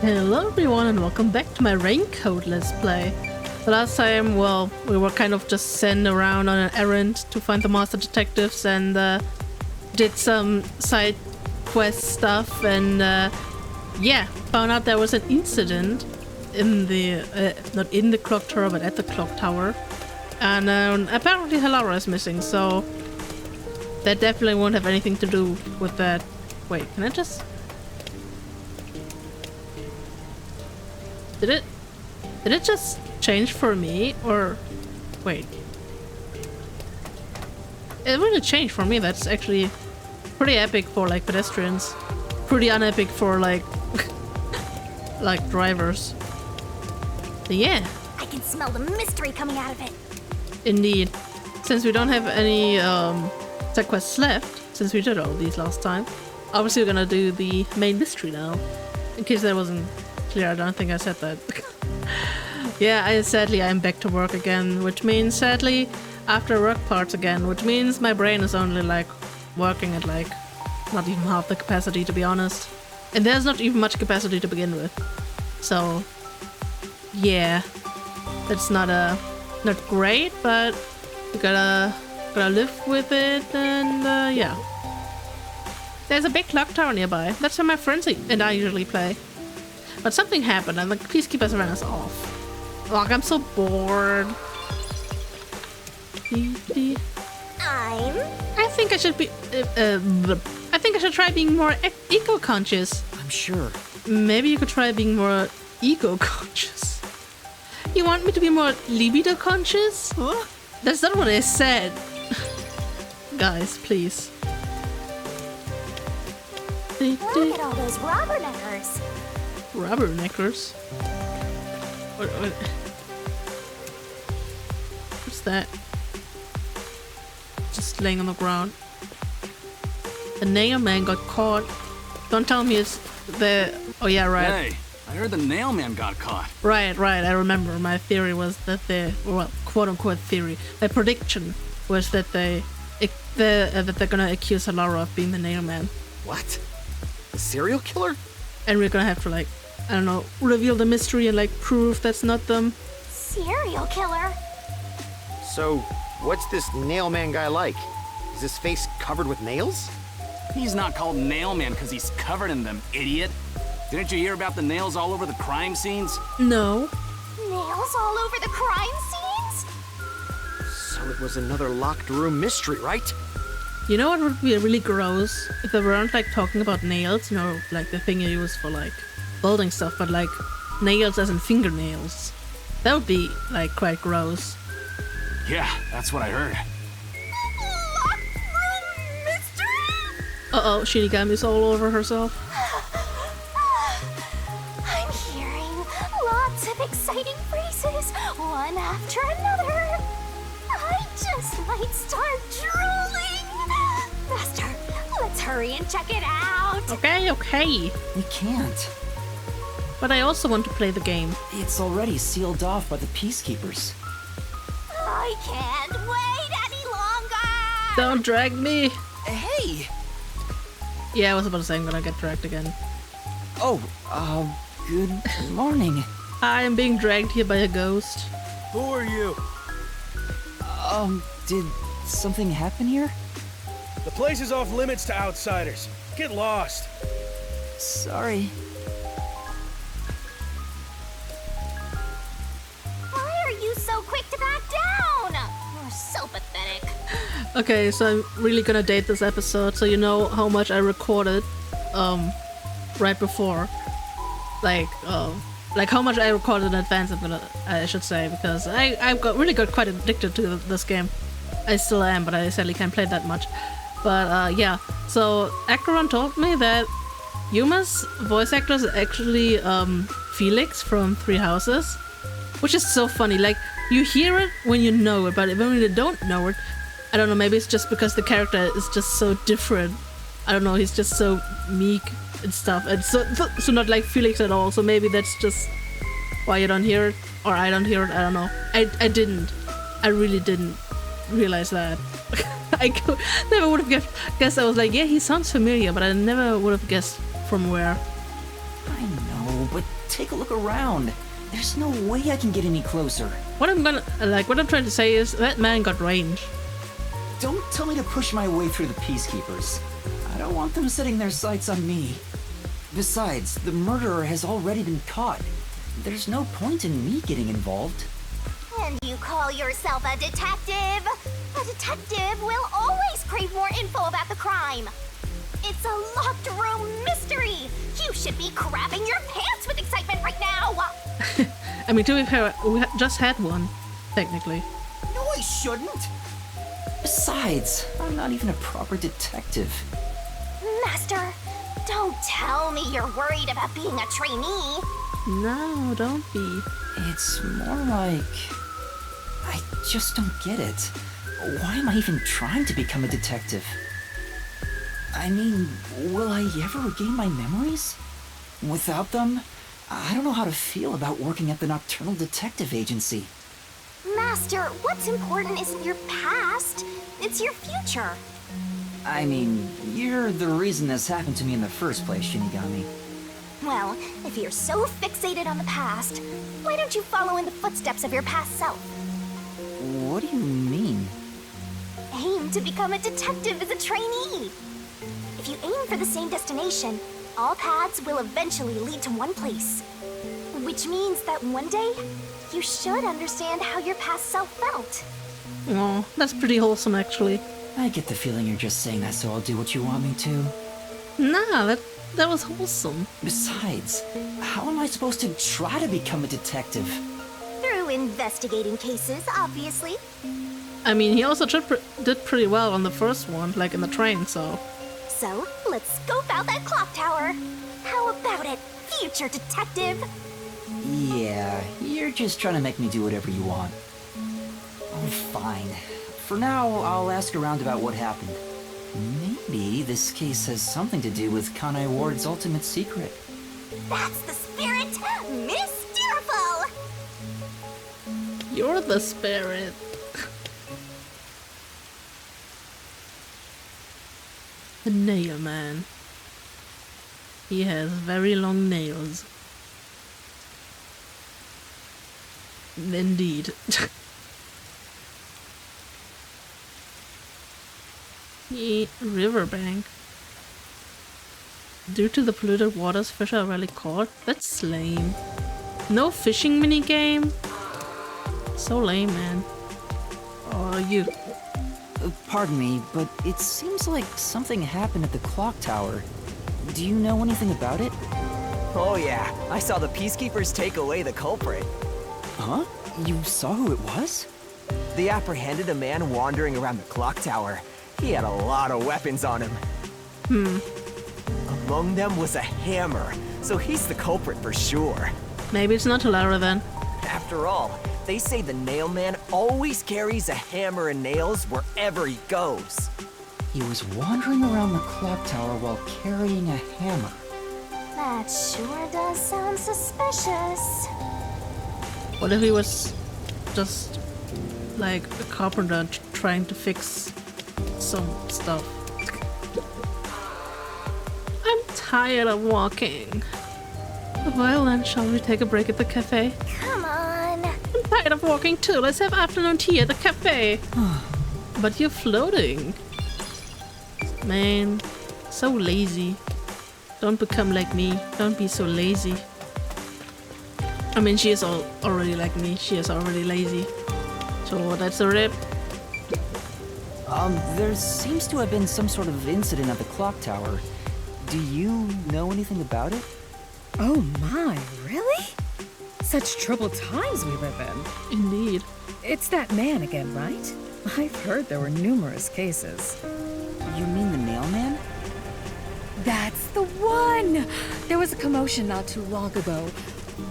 Hello everyone and welcome back to my Raincode Let's Play. The last time, well, we were kind of just sent around on an errand to find the master detectives and did some side quest stuff and yeah, found out there was an incident in the, not in the clock tower, but at the clock tower. And apparently Halara is missing, so that definitely won't have anything to do with that. Wait, can I just... Did it just change for me, or wait? It really changed for me. That's actually pretty epic for like pedestrians. Pretty unepic for like like drivers. But yeah. I can smell the mystery coming out of it. Indeed. Since we don't have any side quests left, since we did all these last time, obviously we're gonna do the main mystery now. In case that wasn't clear, I don't think I said that. Yeah, sadly I'm back to work again, which means sadly after work parts again, which means my brain is only like working at like not even half the capacity, to be honest. And there's not even much capacity to begin with. So yeah, that's not great, but we gotta live with it. And yeah, there's a big clock tower nearby. That's where my friends and I usually play. But something happened and the peacekeepers ran us off. Like, I'm so bored. I think I should be... I think I should try being more eco-conscious. I'm sure. Maybe you could try being more ego-conscious. You want me to be more libido-conscious? Huh? That's not what I said. Guys, please. Look at all those rubberneckers. Rubberneckers? What? What's that? Just laying on the ground. The nail man got caught. Don't tell me it's the... Oh yeah, right. Hey, I heard the nail man got caught. Right. I remember. My theory was that well, quote-unquote theory. My prediction was that that they're gonna accuse Halara of being the nail man. What? The serial killer? And we're gonna have to, like, I don't know, reveal the mystery and like prove that's not them. Serial killer? So, what's this nail man guy like? Is his face covered with nails? He's not called nail man because he's covered in them, idiot. Didn't you hear about the nails all over the crime scenes? No. Nails all over the crime scenes? So it was another locked room mystery, right? You know what would be really gross? If they weren't like talking about nails, you know, like the thing you use for like building stuff, but like nails as in fingernails. That would be like quite gross. Yeah, that's what I heard. Locked room mystery? Uh-oh, Shinigami's all over herself. I'm hearing lots of exciting phrases, one after another. I just might start drooling. Master, let's hurry and check it out. Okay. We can't. But I also want to play the game. It's already sealed off by the peacekeepers. I can't wait any longer. Don't drag me. Hey! Yeah, I was about to say I'm gonna get dragged again. Oh, good morning. I am being dragged here by a ghost. Who are you? Did something happen here? The place is off limits to outsiders. Get lost. Sorry. Why are you so quick to back down? You're so pathetic. Okay, so I'm really gonna date this episode so you know how much I recorded right before. Like how much I recorded in advance, I should say, because I really got quite addicted to this game. I still am, but I sadly can't play that much. But yeah, so Acheron told me that Yuma's voice actor is actually Felix from Three Houses, which is so funny. Like, you hear it when you know it, but when you don't know it, I don't know, maybe it's just because the character is just so different. I don't know, he's just so meek and stuff, and so not like Felix at all, so maybe that's just why you don't hear it, or I don't hear it, I don't know. I really didn't realize that. I never would have guessed. I was like, yeah, he sounds familiar, but I never would have guessed from where. I know. but take a look around. There's no way I can get any closer. What I'm trying to say is that man got range. Don't tell me to push my way through the peacekeepers. I don't want them setting their sights on me. Besides, the murderer has already been caught. There's no point in me getting involved. And you call yourself a detective? A detective will always crave more info about the crime. It's a locked room mystery. You should be crapping your pants with excitement right now. I mean, to be fair, we just had one, technically. No, I shouldn't. Besides, I'm not even a proper detective. Master, don't tell me you're worried about being a trainee. No, don't be. It's more like... I just don't get it. Why am I even trying to become a detective? I mean, will I ever regain my memories? Without them, I don't know how to feel about working at the Nocturnal Detective Agency. Master, what's important isn't your past, it's your future. I mean, you're the reason this happened to me in the first place, Shinigami. Well, if you're so fixated on the past, why don't you follow in the footsteps of your past self? What do you mean? Aim to become a detective as a trainee. If you aim for the same destination, all paths will eventually lead to one place. Which means that one day, you should understand how your past self felt. Oh, that's pretty wholesome, actually. I get the feeling you're just saying that so I'll do what you want me to. Nah, that was wholesome. Besides, how am I supposed to try to become a detective? Through investigating cases, obviously. I mean, he also did pretty well on the first one, like in the train, so... So, let's scope out that clock tower. How about it, future detective? Yeah, you're just trying to make me do whatever you want. Oh, fine. For now, I'll ask around about what happened. Maybe this case has something to do with Kanai Ward's ultimate secret. That's the spirit, Mysteriful! You're the spirit. The nail man. He has very long nails. Indeed. Riverbank. Due to the polluted waters, fish are rarely caught. That's lame. No fishing minigame? So lame, man. Oh, you. Pardon me, but it seems like something happened at the clock tower. Do you know anything about it? Oh yeah, I saw the peacekeepers take away the culprit. Huh? You saw who it was? They apprehended a man wandering around the clock tower. He had a lot of weapons on him. Among them was a hammer, so he's the culprit for sure. Maybe it's not Lara then. After all, they say the nail man always carries a hammer and nails wherever he goes. He was wandering around the clock tower while carrying a hammer. That sure does sound suspicious. What if he was just like a carpenter trying to fix some stuff? I'm tired of walking. Well then, shall we take a break at the cafe? Come on. I'm tired of walking too. Let's have afternoon tea at the cafe. But you're floating. Man, so lazy. Don't become like me. Don't be so lazy. I mean, she is already like me. She is already lazy. So that's a rip. There seems to have been some sort of incident at the clock tower. Do you know anything about it? Oh my, really? Such troubled times we live in. Indeed. It's that man again, right? I've heard there were numerous cases. You mean the nail man? That's the one! There was a commotion not too long ago.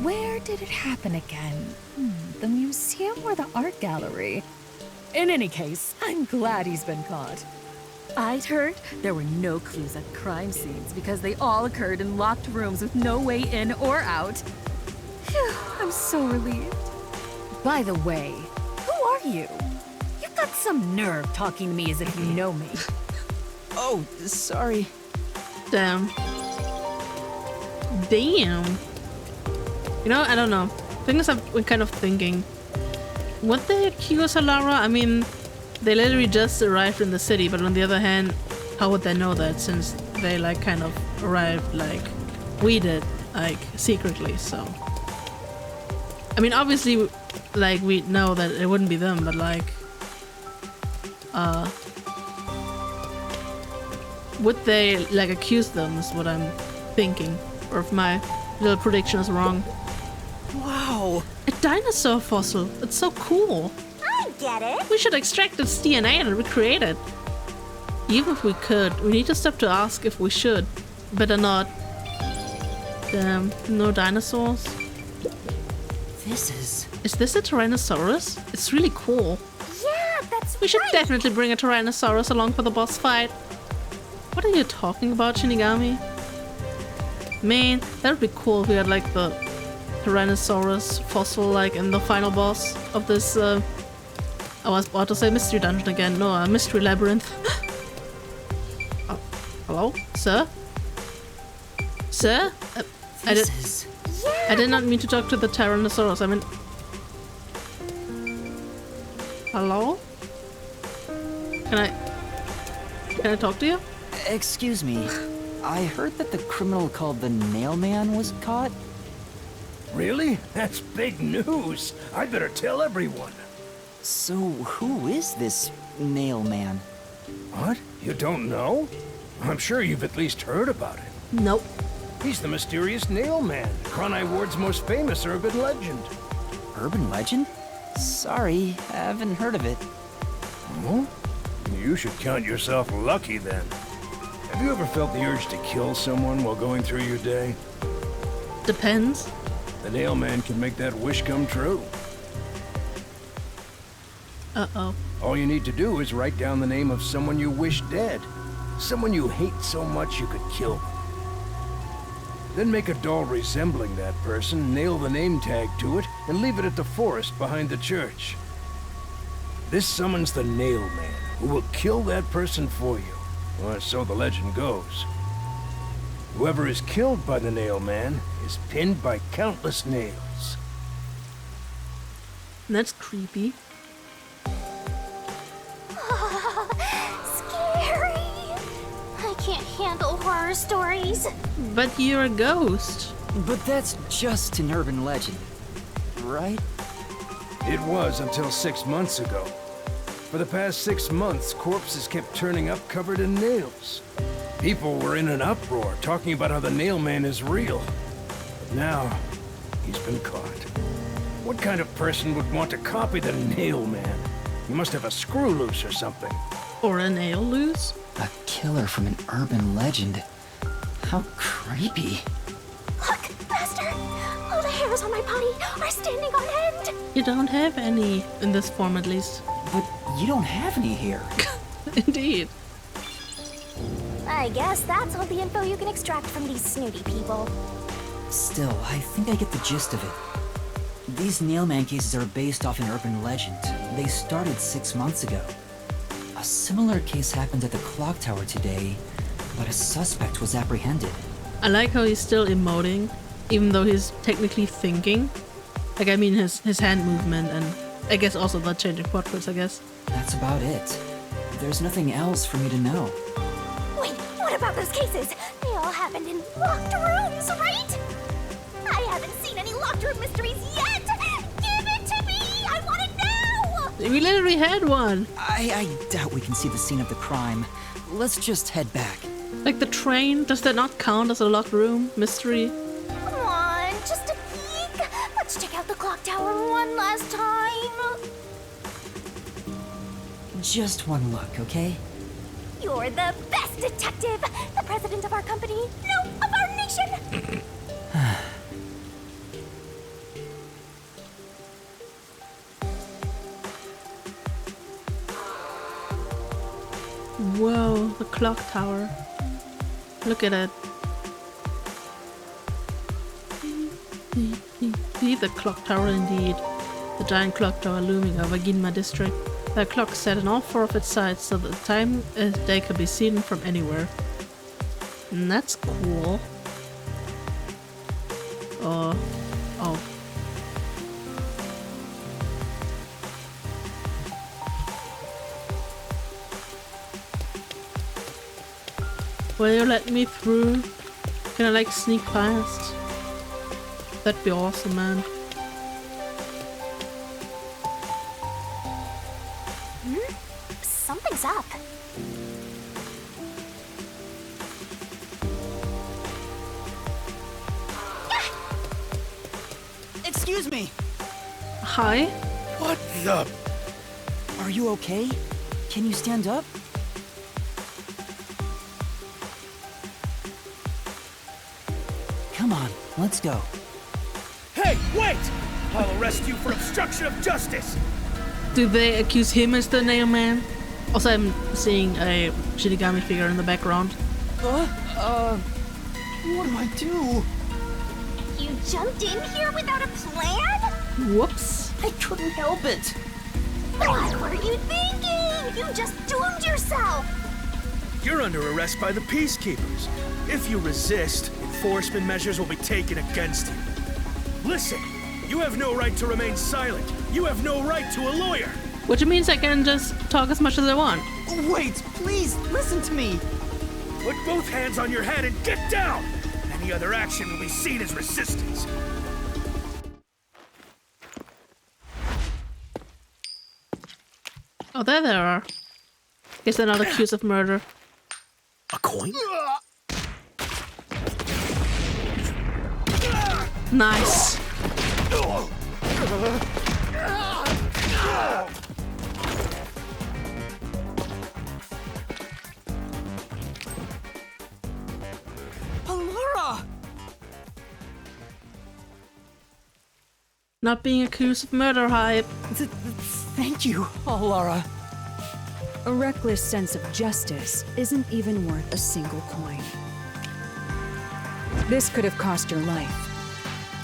Where did it happen again? The museum or the art gallery? In any case, I'm glad he's been caught. I'd heard there were no clues at crime scenes because they all occurred in locked rooms with no way in or out. Phew, I'm so relieved. By the way, who are you? You've got some nerve talking to me as if you know me. Oh, sorry. Damn. Damn. You know, I don't know. Things I've been kind of thinking. Would they accuse Alara? I mean, they literally just arrived in the city, but on the other hand, how would they know that since they like kind of arrived like we did, like secretly, so. I mean, obviously, like we know that it wouldn't be them, but like, would they like accuse them is what I'm thinking, or if my little prediction is wrong. Wow! A dinosaur fossil! It's so cool! I get it. We should extract its DNA and recreate it. Even if we could, we need to stop to ask if we should. Better not. Damn, no dinosaurs. Is this a Tyrannosaurus? It's really cool. Yeah, that's We should right. definitely bring a Tyrannosaurus along for the boss fight. What are you talking about, Shinigami? Man, that would be cool if we had like the Tyrannosaurus fossil like in the final boss of this I was about to say mystery dungeon again. No, mystery labyrinth. Oh, hello? Sir? Sir? I did not mean to talk to the Tyrannosaurus. I mean... Hello? Can I talk to you? Excuse me. I heard that the criminal called the Nail Man was caught. Really? That's big news. I'd better tell everyone. So who is this Nail Man? What? You don't know? I'm sure you've at least heard about it. Nope. He's the mysterious Nail Man, Kronai Ward's most famous urban legend. Urban legend? Sorry, I haven't heard of it. Huh? You should count yourself lucky then. Have you ever felt the urge to kill someone while going through your day? Depends. The Nail Man can make that wish come true. Uh-oh. All you need to do is write down the name of someone you wish dead. Someone you hate so much you could kill them. Then make a doll resembling that person, nail the name tag to it, and leave it at the forest behind the church. This summons the Nail Man, who will kill that person for you. Or so the legend goes. Whoever is killed by the Nail Man is pinned by countless nails. That's creepy. Scary. I can't handle horror stories. But you're a ghost. But that's just an urban legend, right? It was until 6 months ago. For the past 6 months, corpses kept turning up covered in nails. People were in an uproar, talking about how the Nail Man is real. But now, he's been caught. What kind of person would want to copy the Nail Man? He must have a screw loose or something. Or a nail loose. A killer from an urban legend. How creepy. Look, Master! All the hairs on my body are standing on end! You don't have any, in this form at least. But you don't have any here. Indeed. I guess that's all the info you can extract from these snooty people. Still, I think I get the gist of it. These Nailman cases are based off an urban legend. They started 6 months ago. A similar case happened at the clock tower today, but a suspect was apprehended. I like how he's still emoting, even though he's technically thinking. Like, I mean his hand movement and I guess also the changing portraits, I guess. That's about it. There's nothing else for me to know. Wait, what about those cases? They all happened in locked rooms, right? I haven't seen any locked room mysteries yet! Give it to me! I want it now! We literally had one! I doubt we can see the scene of the crime. Let's just head back. Like the train, does that not count as a locked room mystery? Come on, just a peek! Let's check out the clock tower one last time! Just one look, okay? You're the best detective! The president of our company, no, of our nation! Whoa, the clock tower. Look at it. See the clock tower indeed. The giant clock tower looming over Ginma district. The clock set on all 4 of its sides so that the time of day could be seen from anywhere. And that's cool. Oh. Will you let me through? Can I like sneak past? That'd be awesome, man. Something's up. Excuse me. Hi? What the? Are you okay? Can you stand up? Come on, let's go. Hey, wait! I'll arrest you for obstruction of justice! Do they accuse him as the nail man? Also, I'm seeing a Shinigami figure in the background. What do I do? You jumped in here without a plan? Whoops. I couldn't help it. What were you thinking? You just doomed yourself! You're under arrest by the Peacekeepers. If you resist, enforcement measures will be taken against you. Listen, you have no right to remain silent. You have no right to a lawyer. Which means I can just talk as much as I want. Wait, please, listen to me. Put both hands on your head and get down! Any other action will be seen as resistance. Oh, there they are. Guess they're not accused of murder. A coin? Nice. Laura! Not being accused of murder hype. Thank you, Laura. A reckless sense of justice isn't even worth a single coin. This could have cost your life.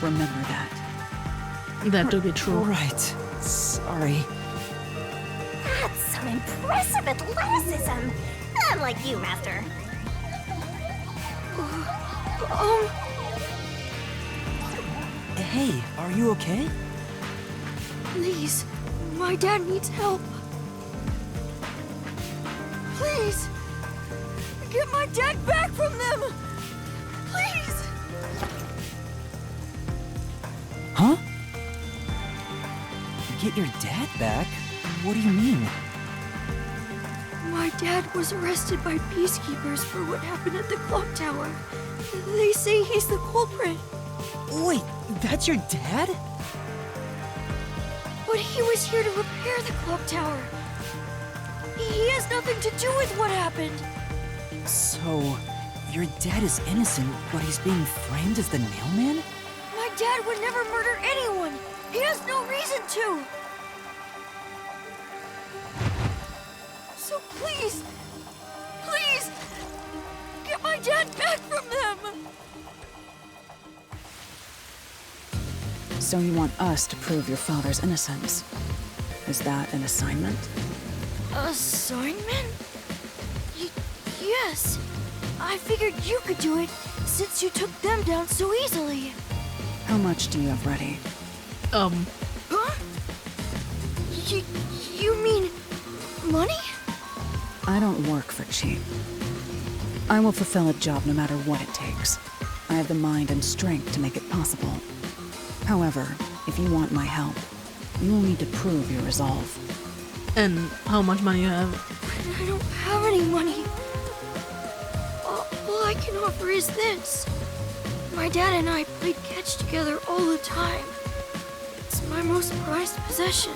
Remember that. That do be true. Right. Sorry. That's some impressive athleticism! Unlike you, Master. Hey, are you okay? Please, my dad needs help. Please, get my dad back from them! Please! Huh? Get your dad back? What do you mean? My dad was arrested by peacekeepers for what happened at the clock tower. They say he's the culprit. Wait, that's your dad? But he was here to repair the clock tower. He has nothing to do with what happened. So, your dad is innocent, but he's being framed as the nailman? My dad would never murder anyone. He has no reason to. So please, please, get my dad back from them. So you want us to prove your father's innocence? Is that an assignment? Assignment? Yes. I figured you could do it since you took them down so easily. How much do you have ready? Huh? You mean money? I don't work for cheap. I will fulfill a job no matter what it takes. I have the mind and strength to make it possible. However, if you want my help, you will need to prove your resolve. And how much money you have? I don't have any money. All I can offer is this. My dad and I played catch together all the time. It's my most prized possession.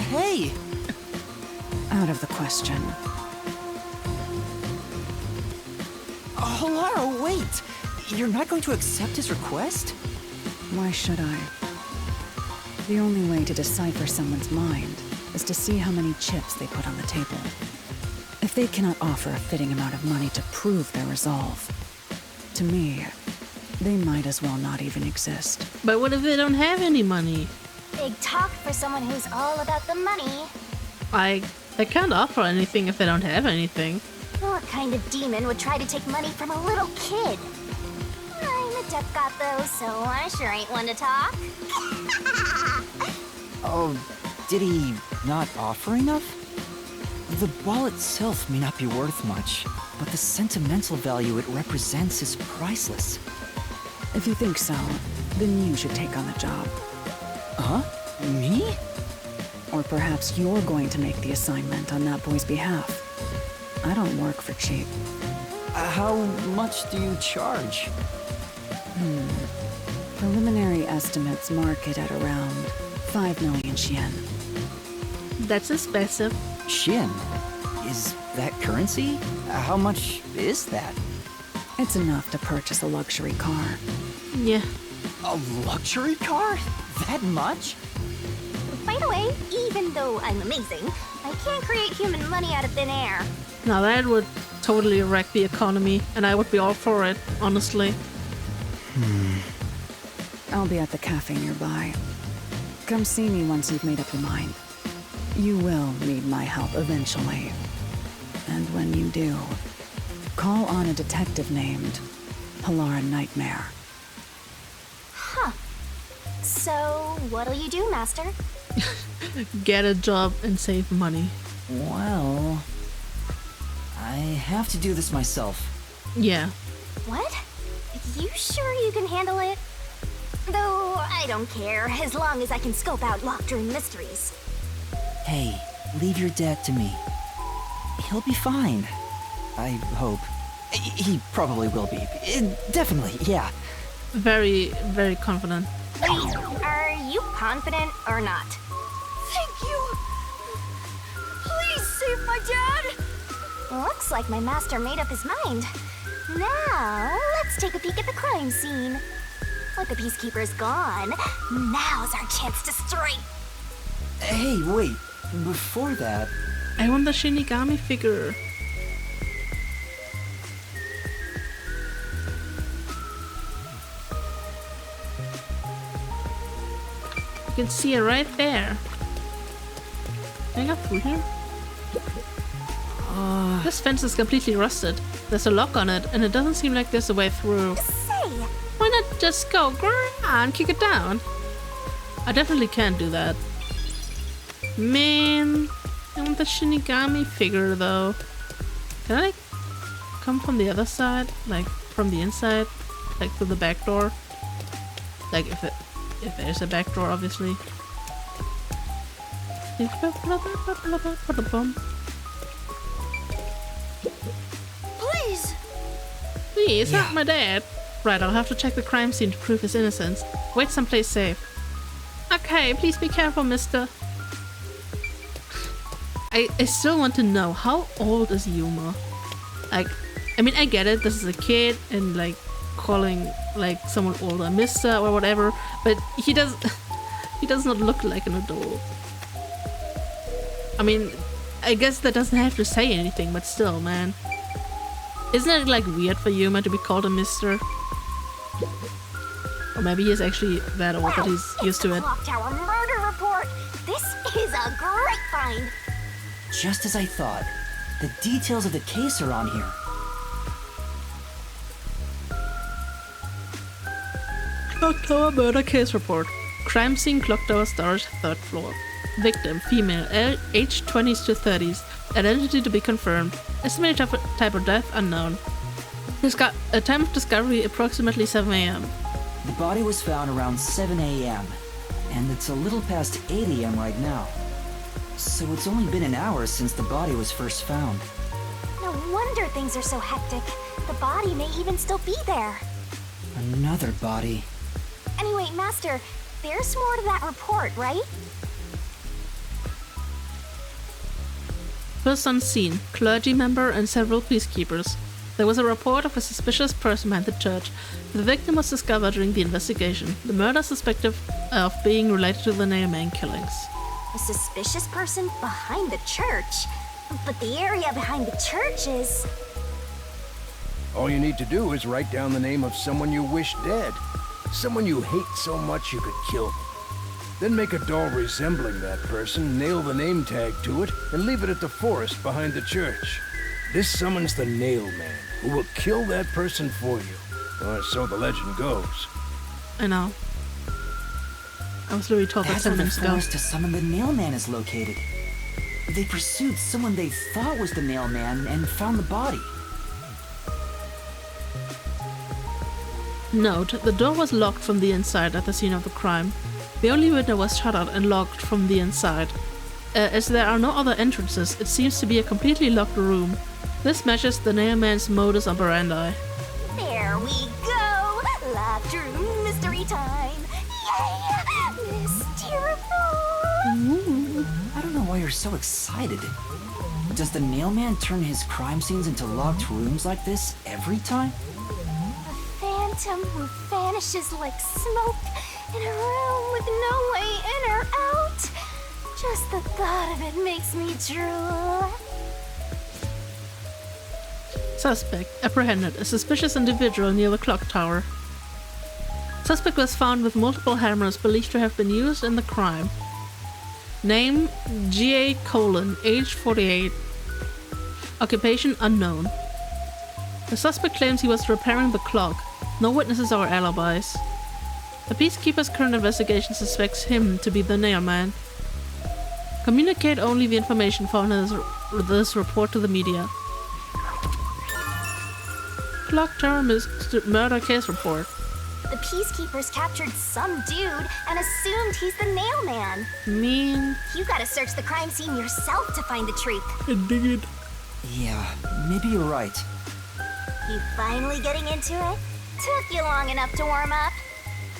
Hey! Out of the question. Oh, Lara, wait! You're not going to accept his request? Why should I? The only way to decipher someone's mind is to see how many chips they put on the table. If they cannot offer a fitting amount of money to prove their resolve, to me, they might as well not even exist. But what if they don't have any money? Big talk for someone who's all about the money. I They can't offer anything if they don't have anything. What kind of demon would try to take money from a little kid? I'm a duck god though, so I sure ain't one to talk. Oh, did he not offer enough? The ball itself may not be worth much, but the sentimental value it represents is priceless. If you think so, then you should take on the job. Huh? Me? Or perhaps you're going to make the assignment on that boy's behalf. I don't work for cheap. How much do you charge? Preliminary estimates mark it at around 5 million yen. That's expensive. Shin? Is that currency? How much is that? It's enough to purchase a luxury car. Yeah. A luxury car? That much? By the way, even though I'm amazing, I can't create human money out of thin air. Now that would totally wreck the economy, and I would be all for it, honestly. I'll be at the cafe nearby. Come see me once you've made up your mind. You will need my help eventually. And when you do, call on a detective named Polara Nightmare. Huh. So, what'll you do, Master? Get a job and save money. Well, I have to do this myself. Yeah. What? You sure you can handle it? Though, I don't care, as long as I can scope out locked-room mysteries. Hey, leave your dad to me. He'll be fine. I hope. He probably will be. Definitely, yeah. Very, very confident. Wait, are you confident or not? Thank you! Please save my dad! Looks like my master made up his mind. Now, let's take a peek at the crime scene. With the peacekeepers gone, now's our chance to strike. Hey, wait. Before that... I want the Shinigami figure. You can see it right there. Can I get through here? This fence is completely rusted. There's a lock on it, and it doesn't seem like there's a way through. Say, Why not just go and kick it down? I definitely can't do that. Man, I want the Shinigami figure though. Can I come from the other side? Like from the inside? Like through the back door? Like if there's a back door, obviously. Please! Please, help my dad. Right, I'll have to check the crime scene to prove his innocence. Wait someplace safe. Okay, please be careful, mister. I still want to know, how old is Yuma? Like, I mean, I get it, this is a kid, and like, calling like someone older mister or whatever, but he does not look like an adult. I mean, I guess that doesn't have to say anything, but still, man. Isn't it like weird for Yuma to be called a mister? Or maybe he's actually that old that he's used to it. Clock Tower murder report. This is a great find. Just as I thought. The details of the case are on here. Clock Tower murder case report. Crime scene, Clock Tower storage, 3rd floor. Victim, female, age 20s to 30s. Identity to be confirmed. Estimated type of death unknown. Time of discovery approximately 7 a.m. The body was found around 7 a.m. And it's a little past 8 a.m. right now. So it's only been an hour since the body was first found. No wonder things are so hectic. The body may even still be there. Another body. Anyway, Master, there's more to that report, right? First on scene, clergy member and several peacekeepers. There was a report of a suspicious person behind the church. The victim was discovered during the investigation. The murder suspected of being related to the Nailman killings. A suspicious person behind the church? But the area behind the church is... All you need to do is write down the name of someone you wish dead. Someone you hate so much you could kill them. Then make a doll resembling that person, nail the name tag to it, and leave it at the forest behind the church. This summons the Nail Man, who will kill that person for you. Or so the legend goes. I know. I was literally told that That's where 10 the minutes ago. forest to summon the Nail Man is located. They pursued someone they thought was the Nail Man and found the body. Note, the door was locked from the inside at the scene of the crime. The only window was shuttered and locked from the inside. As there are no other entrances, it seems to be a completely locked room. This matches the Nail Man's modus operandi. There we go! Locked room mystery time! Yay! Mysterable! I don't know why you're so excited. Does the Nail Man turn his crime scenes into locked rooms like this every time? A phantom who vanishes like smoke in a room with no way in or out. Just the thought of it makes me drool. Suspect apprehended, a suspicious individual near the clock tower. Suspect was found with multiple hammers believed to have been used in the crime. Name G.A. Colon, age 48. Occupation unknown. The suspect claims he was repairing the clock. No witnesses or alibis. The Peacekeeper's current investigation suspects him to be the Nail Man. Communicate only the information found in this report to the media. Clock Tower murder case report. The Peacekeepers captured some dude and assumed he's the Nail Man. Mean. You gotta search the crime scene yourself to find the truth. Indeed. Yeah, maybe you're right. You finally getting into it? Took you long enough to warm up.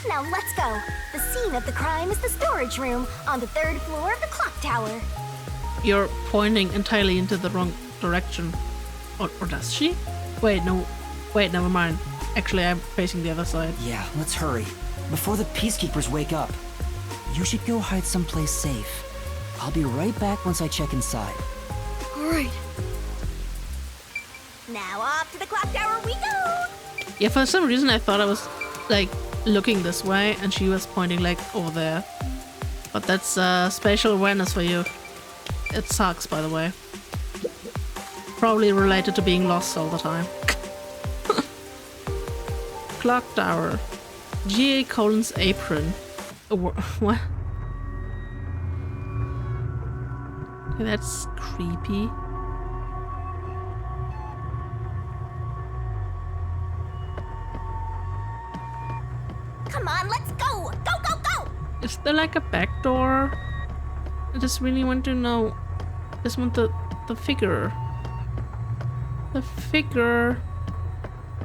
Now let's go. The scene of the crime is the storage room on the 3rd floor of the clock tower. You're pointing entirely into the wrong direction. Or does she? Wait, no. Wait, never mind. Actually, I'm facing the other side. Yeah, let's hurry. Before the Peacekeepers wake up. You should go hide someplace safe. I'll be right back once I check inside. Alright. Now off to the clock tower we go! Yeah, for some reason I thought I was, like, looking this way and she was pointing, like, over there. But that's spatial awareness for you. It sucks, by the way. Probably related to being lost all the time. Clock tower. G.A. Colon's apron. What? Okay, that's creepy. Come on, let's go! Go, go, go! Is there like a back door? I just really want to know. I just want the figure. The figure.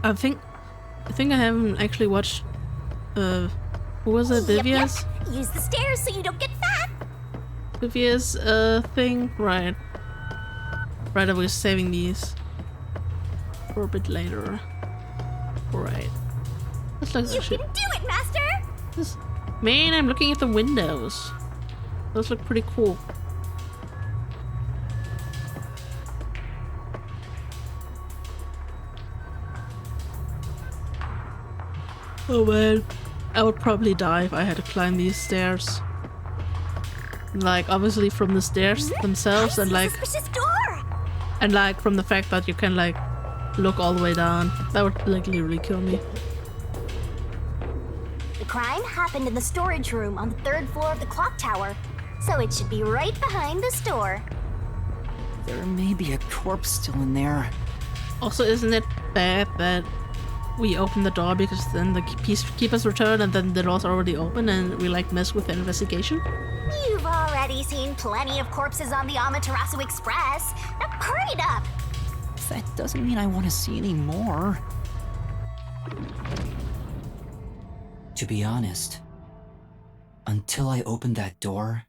I think I haven't actually watched. Who was it? Vivia's? Yep. Use the stairs so you don't get fat. Vivia's thing, right? Right, I was saving these for a bit later. Right. Looks like You can do it, Master! Man, I'm looking at the windows. Those look pretty cool. Oh man, I would probably die if I had to climb these stairs. Like, obviously from the stairs themselves and like... Suspicious door! And like from the fact that you can like look all the way down. That would like literally kill me. The crime happened in the storage room on the 3rd floor of the clock tower, so it should be right behind the store. There may be a corpse still in there. Also, isn't it bad that we open the door because then the peacekeepers return and then the door's already open and we like mess with the investigation? You've already seen plenty of corpses on the Amaterasu Express. Now hurry it up! That doesn't mean I want to see any more. To be honest, until I opened that door,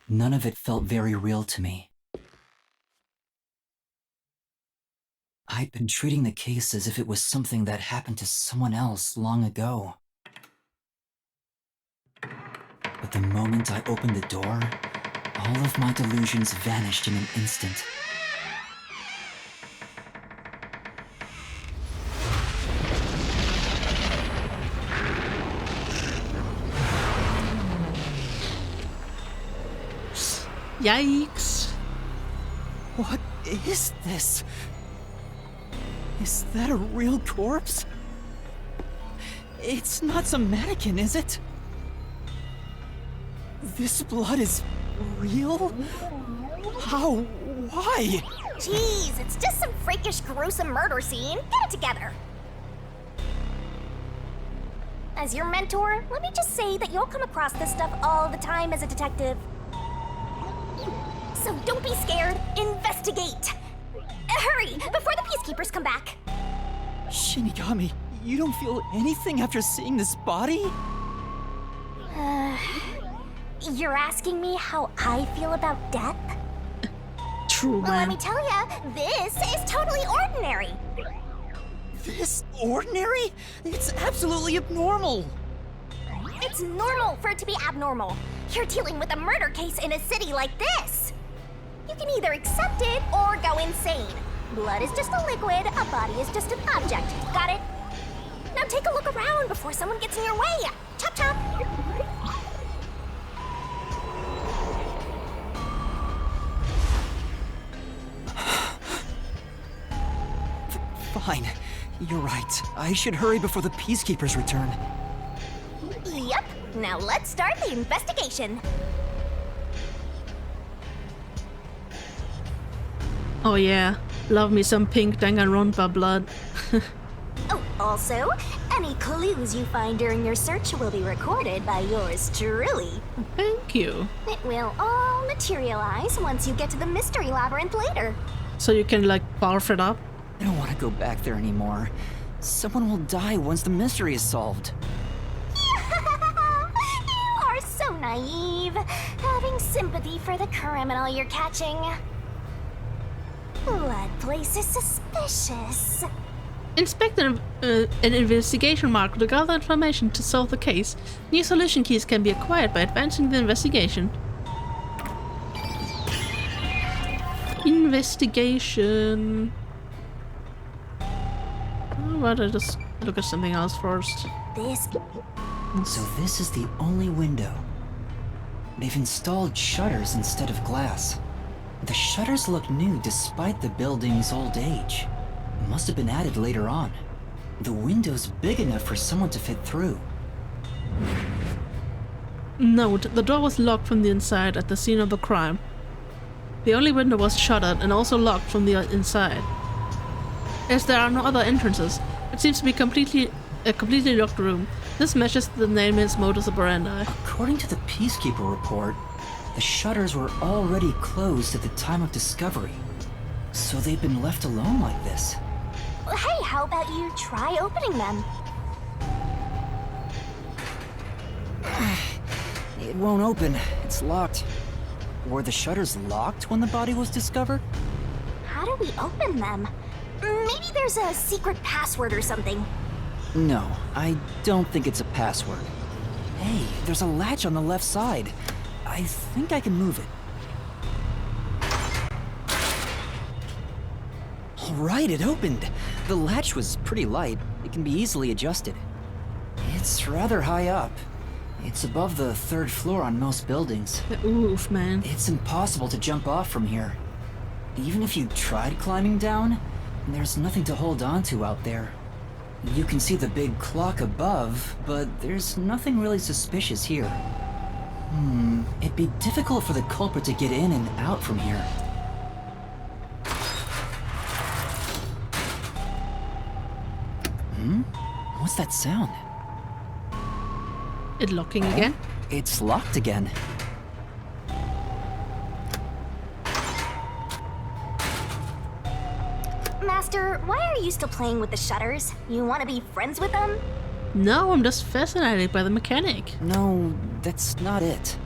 none of it felt very real to me. I'd been treating the case as if it was something that happened to someone else long ago. But the moment I opened the door, all of my delusions vanished in an instant. Yikes. What is this? Is that a real corpse? It's not some mannequin, is it? This blood is real? How? Why? Jeez, it's just some freakish, gruesome murder scene. Get it together. As your mentor, let me just say that you'll come across this stuff all the time as a detective. So don't be scared. Investigate. Hurry, before the peacekeepers come back. Shinigami, you don't feel anything after seeing this body? You're asking me how I feel about death? True, Well, let man. me tell ya, this is totally ordinary. This ordinary? It's absolutely abnormal. It's normal for it to be abnormal. You're dealing with a murder case in a city like this. You can either accept it or go insane. Blood is just a liquid, a body is just an object. Got it? Now take a look around before someone gets in your way. Chop chop. Fine. You're right. I should hurry before the peacekeepers return. Yep. Now let's start the investigation. Oh yeah, love me some pink Danganronpa blood. Oh, also, any clues you find during your search will be recorded by yours truly. Thank you. It will all materialize once you get to the mystery labyrinth later. So you can like barf it up? I don't want to go back there anymore. Someone will die once the mystery is solved. You are so naive, having sympathy for the criminal you're catching. Blood place is suspicious. Inspect an investigation marker to gather information to solve the case. New solution keys can be acquired by advancing the investigation. Investigation. Why don't I just look at something else first? This. So this is the only window. They've installed shutters instead of glass. The shutters look new despite the building's old age. Must have been added later on. The window's big enough for someone to fit through. Note, the door was locked from the inside at the scene of the crime. The only window was shuttered and also locked from the inside. As there are no other entrances, it seems to be a completely locked room. This matches the name's modus operandi. According to the Peacekeeper report, the shutters were already closed at the time of discovery. So they've been left alone like this. Hey, how about you try opening them? It won't open. It's locked. Were the shutters locked when the body was discovered? How do we open them? Maybe there's a secret password or something. No, I don't think it's a password. Hey, there's a latch on the left side. I think I can move it. All right, it opened. The latch was pretty light. It can be easily adjusted. It's rather high up. It's above the 3rd floor on most buildings. Oof, man. It's impossible to jump off from here. Even if you tried climbing down, there's nothing to hold on to out there. You can see the big clock above, but there's nothing really suspicious here. It'd be difficult for the culprit to get in and out from here. What's that sound? It locking again? It's locked again. Master, why are you still playing with the shutters? You want to be friends with them? No, I'm just fascinated by the mechanic. No, that's not it.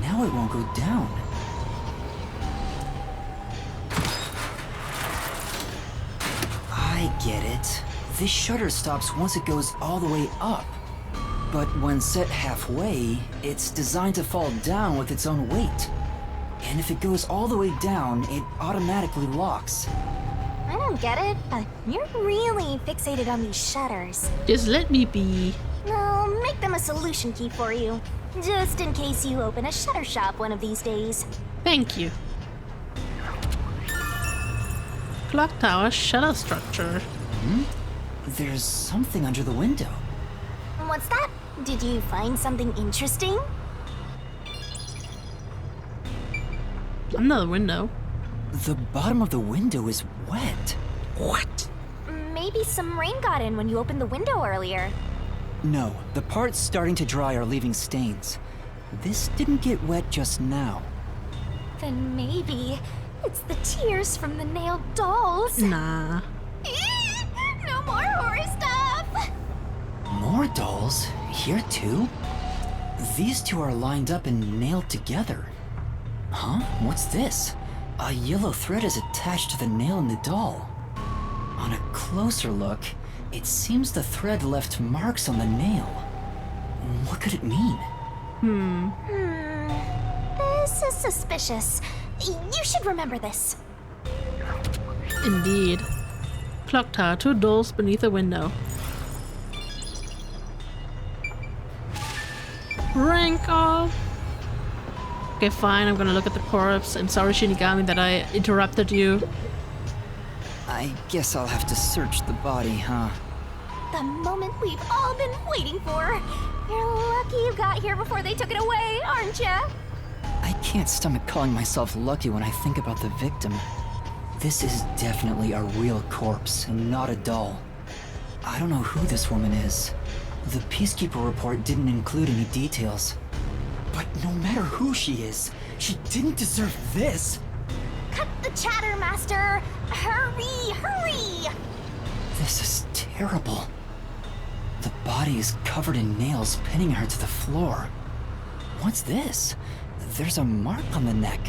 Now it won't go down. I get it. This shutter stops once it goes all the way up. But when set halfway, it's designed to fall down with its own weight. And if it goes all the way down, it automatically locks. I don't get it, but you're really fixated on these shutters. Just let me be. No, I'll make them a solution key for you, just in case you open a shutter shop one of these days. Thank you. Clock tower shutter structure. There's something under the window. What's that? Did you find something interesting? Another window. The bottom of the window is wet. What? Maybe some rain got in when you opened the window earlier. No, the parts starting to dry are leaving stains. This didn't get wet just now. Then maybe it's the tears from the nailed dolls. Nah. No more horror stuff! More dolls? Here too? These two are lined up and nailed together. Huh? What's this? A yellow thread is attached to the nail in the doll. On a closer look, it seems the thread left marks on the nail. What could it mean? This is suspicious. You should remember this. Indeed. Clock tower, 2 dolls beneath a window. Rank off. Okay, fine, I'm gonna look at the corpse. I'm sorry, Shinigami, that I interrupted you. I guess I'll have to search the body, huh? The moment we've all been waiting for. You're lucky you got here before they took it away, aren't ya? I can't stomach calling myself lucky when I think about the victim. This is definitely a real corpse and not a doll. I don't know who this woman is. The Peacekeeper report didn't include any details. But no matter who she is, she didn't deserve this! Cut the chatter, Master! Hurry, hurry! This is terrible. The body is covered in nails pinning her to the floor. What's this? There's a mark on the neck.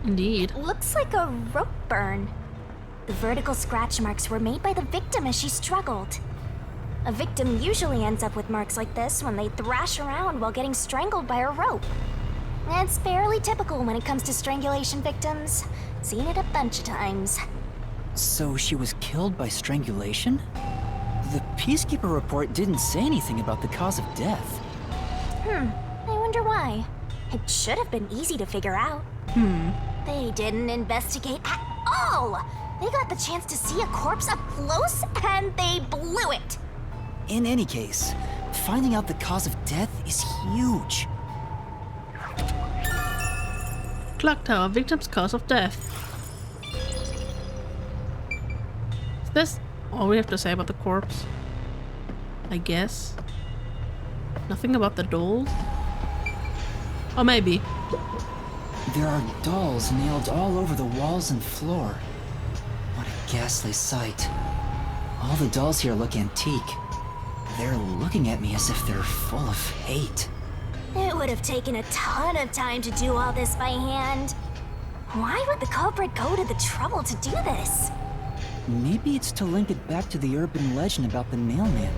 Indeed. Looks like a rope burn. The vertical scratch marks were made by the victim as she struggled. A victim usually ends up with marks like this when they thrash around while getting strangled by a rope. It's fairly typical when it comes to strangulation victims. Seen it a bunch of times. So she was killed by strangulation? The Peacekeeper report didn't say anything about the cause of death. I wonder why. It should have been easy to figure out. They didn't investigate at all! They got the chance to see a corpse up close and they blew it! In any case, finding out the cause of death is huge. Clock tower, victim's cause of death. Is this all we have to say about the corpse? I guess. Nothing about the dolls? Or maybe. There are dolls nailed all over the walls and floor. What a ghastly sight. All the dolls here look antique. They're looking at me as if they're full of hate. It would have taken a ton of time to do all this by hand. Why would the culprit go to the trouble to do this? Maybe it's to link it back to the urban legend about the nailman.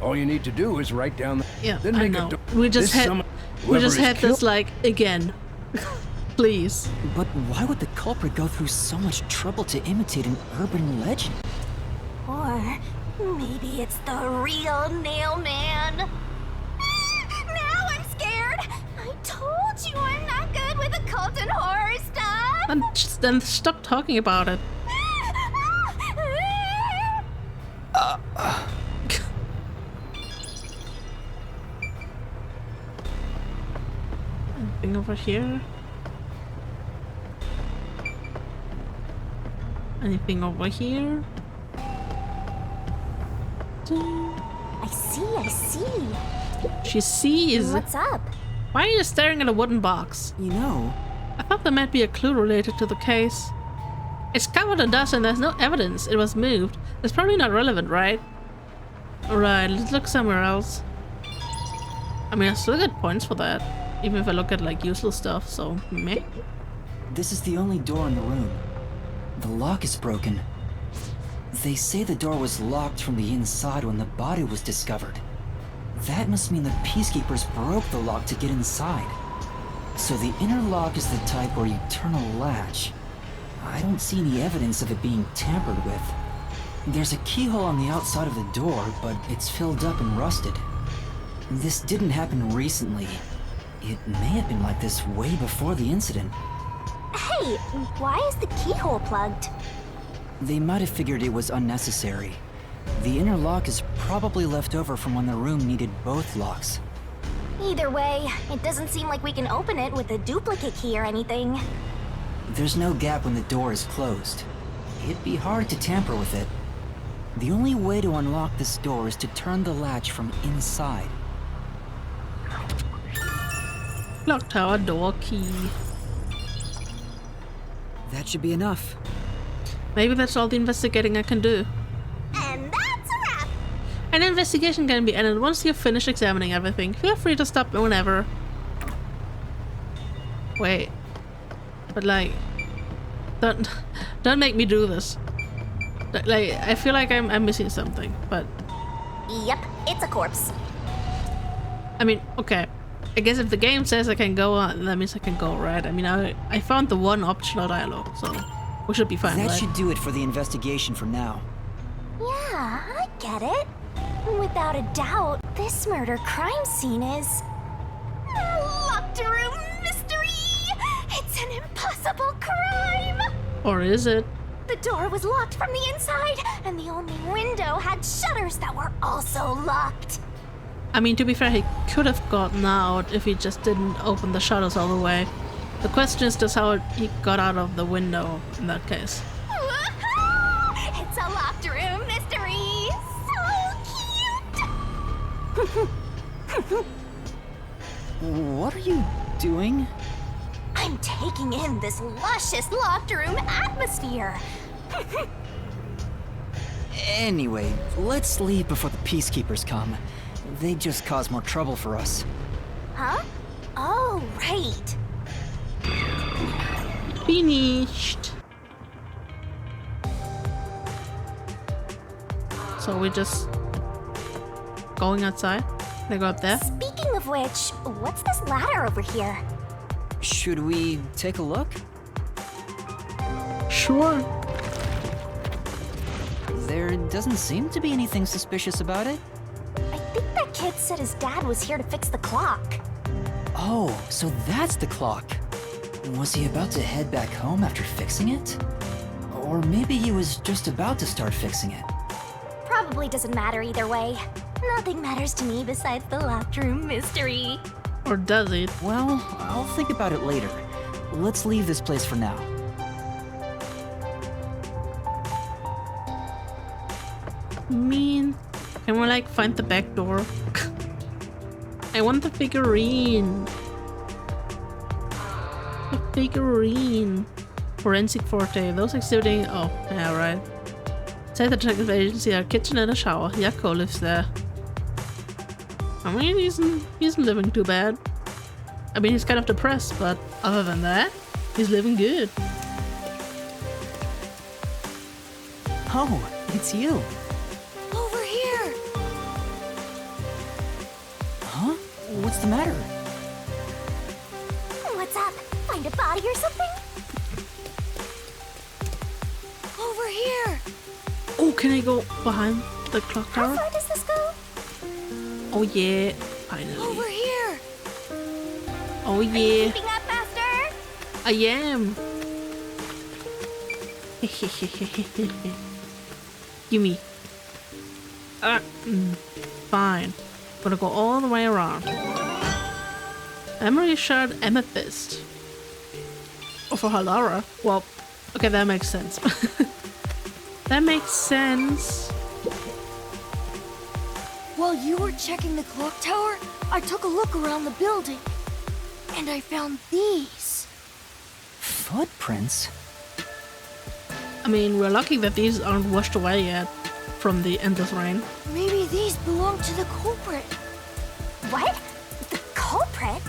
All you need to do is write down the... Yeah, then I make know. a... We just had this like again. Please. But why would the culprit go through so much trouble to imitate an urban legend? Or maybe it's the real Nailman. Now I'm scared. I told you I'm not good with occult and horror stuff. Then stop talking about it. Anything over here? Anything over here? I see. She sees. What's up? Why are you staring at a wooden box? You know, I thought there might be a clue related to the case. It's covered in dust and there's no evidence it was moved. It's probably not relevant, right? Alright, let's look somewhere else. I mean, I still get points for that. Even if I look at like useless stuff, so meh. this is the only door in the room. The lock is broken. They say the door was locked from the inside when the body was discovered. That must mean the Peacekeepers broke the lock to get inside. So the inner lock is the type where you turn a latch. I don't see any evidence of it being tampered with. There's a keyhole on the outside of the door, but it's filled up and rusted. This didn't happen recently. It may have been like this way before the incident. Hey, why is the keyhole plugged? They might have figured it was unnecessary. The inner lock is probably left over from when the room needed both locks. Either way, it doesn't seem like we can open it with a duplicate key or anything. There's no gap when the door is closed. It'd be hard to tamper with it. The only way to unlock this door is to turn the latch from inside. Clock tower door key. That should be enough. Maybe that's all the investigating I can do. And that's a wrap! An investigation can be ended once you've finished examining everything. Feel free to stop whenever. Wait. But like... Don't make me do this. Like, I feel like I'm missing something, but... Yep, it's a corpse. I mean, okay. I guess if the game says I can go on, that means I can go, right? I mean, I found the one optional dialogue, so we should be fine, That right? should do it for the investigation for now. Yeah, I get it. Without a doubt, this murder crime scene is... locked room mystery! It's an impossible crime! Or is it? The door was locked from the inside, and the only window had shutters that were also locked. I mean, to be fair, he could have gotten out if he just didn't open the shutters all the way. The question is just how he got out of the window in that case. Woohoo! It's a locked room mystery! So cute! What are you doing? I'm taking in this luscious locked room atmosphere. Anyway, let's leave before the peacekeepers come. They just cause more trouble for us. Huh? Oh, right. Finished. So we're just going outside? They go up there? Speaking of which, what's this ladder over here? Should we take a look? Sure. There doesn't seem to be anything suspicious about it. I think that kid said his dad was here to fix the clock. Oh, so that's the clock. Was he about to head back home after fixing it? Or maybe he was just about to start fixing it. Probably doesn't matter either way. Nothing matters to me besides the locked room mystery. Or does it? Well, I'll think about it later. Let's leave this place for now. Mean. Can we like find the back door? I want the figurine. The figurine. Forensic Forte. Those exhibiting. Oh, yeah, right. Says the detective agency, a kitchen and a shower. Yako lives there. I mean, he isn't living too bad. I mean, he's kind of depressed, but other than that, he's living good. Oh, it's you. Over here! Huh? What's the matter? What's up? Find a body or something? Over here! Oh, can I go behind the clock How tower? far does this go? Oh yeah, finally. Over here! Oh Are you yeah, keeping up, Master? I am. Gimme. Fine. Gonna go all the way around. Emery shard amethyst. Oh, for Halara? Well, okay, that makes sense. That makes sense. While you were checking the clock tower, I took a look around the building. And I found these. Footprints? I mean, we're lucky that these aren't washed away yet from the endless rain. Maybe these belong to the culprit. What? The culprit?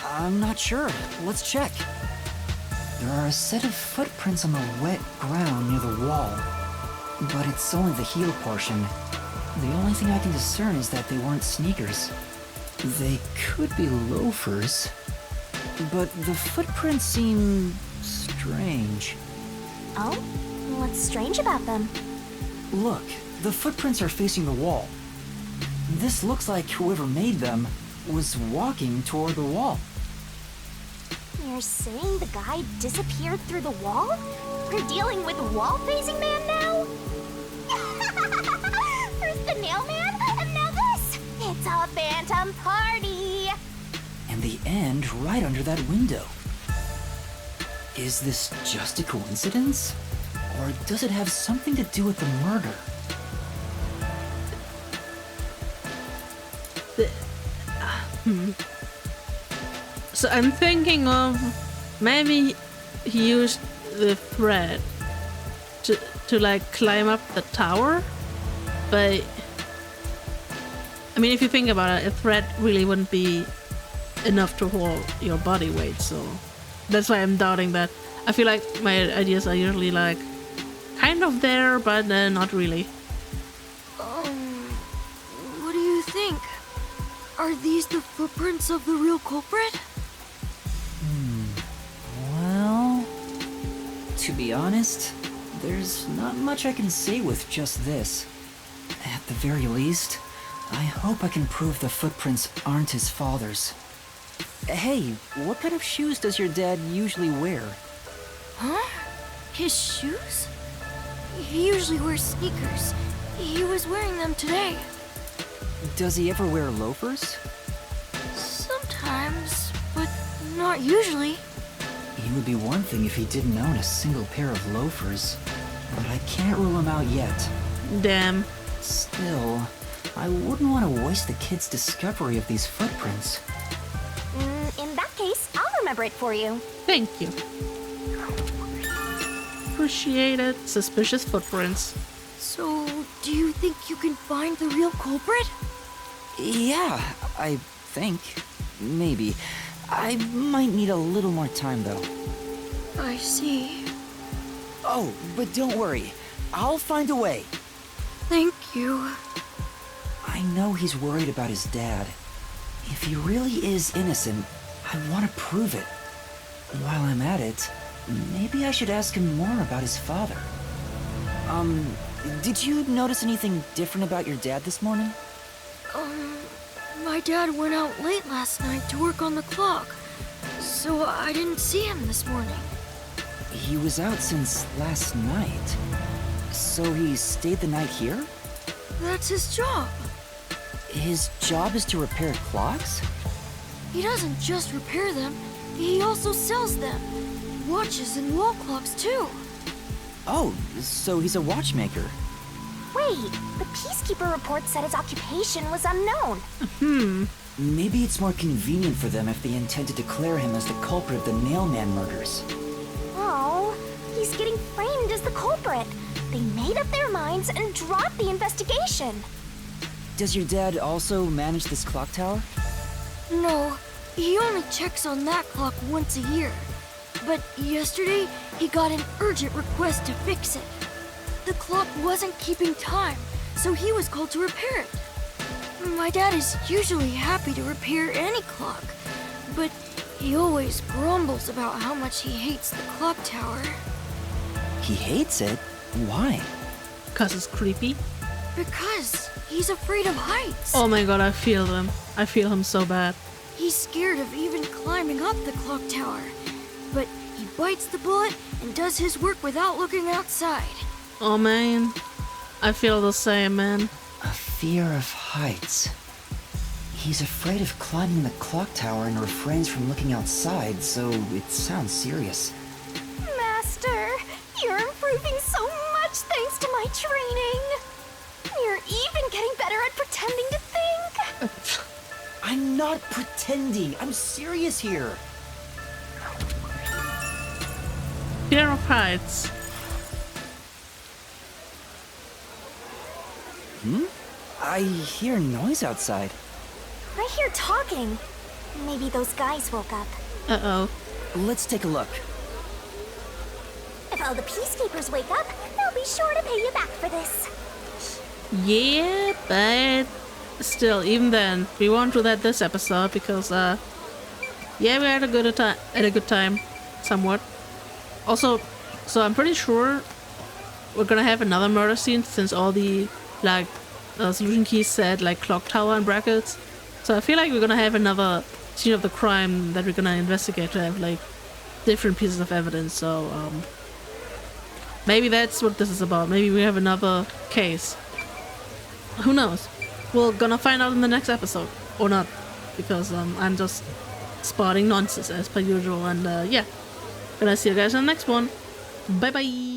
I'm not sure. Let's check. There are a set of footprints on the wet ground near the wall. But it's only the heel portion. The only thing I can discern is that they weren't sneakers. They could be loafers. But the footprints seem strange. Oh? What's strange about them? Look, the footprints are facing the wall. This looks like whoever made them was walking toward the wall. You're saying the guy disappeared through the wall? We're dealing with wall-facing man now? First the nail man, and now this! It's a phantom party! And the end right under that window. Is this just a coincidence? Or does it have something to do with the murder? So I'm thinking of maybe he used the thread to like climb up the tower, but I mean, if you think about it, a thread really wouldn't be enough to hold your body weight, so that's why I'm doubting that. I feel like my ideas are usually like kind of there, but not really. What do you think? Are these the footprints of the real culprit? Well, to be honest, there's not much I can say with just this. At the very least, I hope I can prove the footprints aren't his father's. Hey, what kind of shoes does your dad usually wear? Huh? His shoes? He usually wears sneakers. He was wearing them today. Does he ever wear loafers? Sometimes, but not usually. It would be one thing if he didn't own a single pair of loafers, but I can't rule him out yet. Damn. Still, I wouldn't want to waste the kid's discovery of these footprints. In that case, I'll remember it for you. Thank you. Appreciate it. Suspicious footprints. So, do you think you can find the real culprit? Yeah, I think. Maybe. I might need a little more time, though. I see. Oh, but don't worry. I'll find a way. Thank you. I know he's worried about his dad. If he really is innocent, I want to prove it. While I'm at it, maybe I should ask him more about his father. Did you notice anything different about your dad this morning? My dad went out late last night to work on the clock, so I didn't see him this morning. He was out since last night. So he stayed the night here? That's his job. His job is to repair clocks? He doesn't just repair them, he also sells them. Watches and wall clocks, too. Oh, so he's a watchmaker. Wait, the Peacekeeper report said his occupation was unknown. Maybe it's more convenient for them if they intend to declare him as the culprit of the Nailman murders. Oh, he's getting framed as the culprit. They made up their minds and dropped the investigation. Does your dad also manage this clock tower? No, he only checks on that clock once a year. But yesterday, he got an urgent request to fix it. The clock wasn't keeping time, so he was called to repair it. My dad is usually happy to repair any clock, but he always grumbles about how much he hates the clock tower. He hates it? Why? 'Cause it's creepy. Because he's afraid of heights. Oh my god, I feel them. I feel him so bad. He's scared of even climbing up the clock tower, but he bites the bullet and does his work without looking outside. Oh man, I feel the same, man. A fear of heights. He's afraid of climbing the clock tower and refrains from looking outside, so it sounds serious. Master, you're improving so much thanks to my training. You're even getting better at pretending to think. I'm not pretending. I'm serious here. Fear of heights. I hear noise outside. I hear talking. Maybe those guys woke up. Uh-oh. Let's take a look. If all the Peacekeepers wake up, they'll be sure to pay you back for this. Yeah, but still, even then, we won't do that this episode because, yeah, we had a good time, somewhat. Also, so I'm pretty sure we're gonna have another murder scene since all the like solution keys said like clock tower in brackets. So I feel like we're gonna have another scene of the crime that we're gonna investigate to have like different pieces of evidence. So maybe that's what this is about. Maybe we have another case. Who knows? We're gonna find out in the next episode or not, because I'm just spotting nonsense as per usual. And yeah, gonna see you guys in the next one. Bye bye.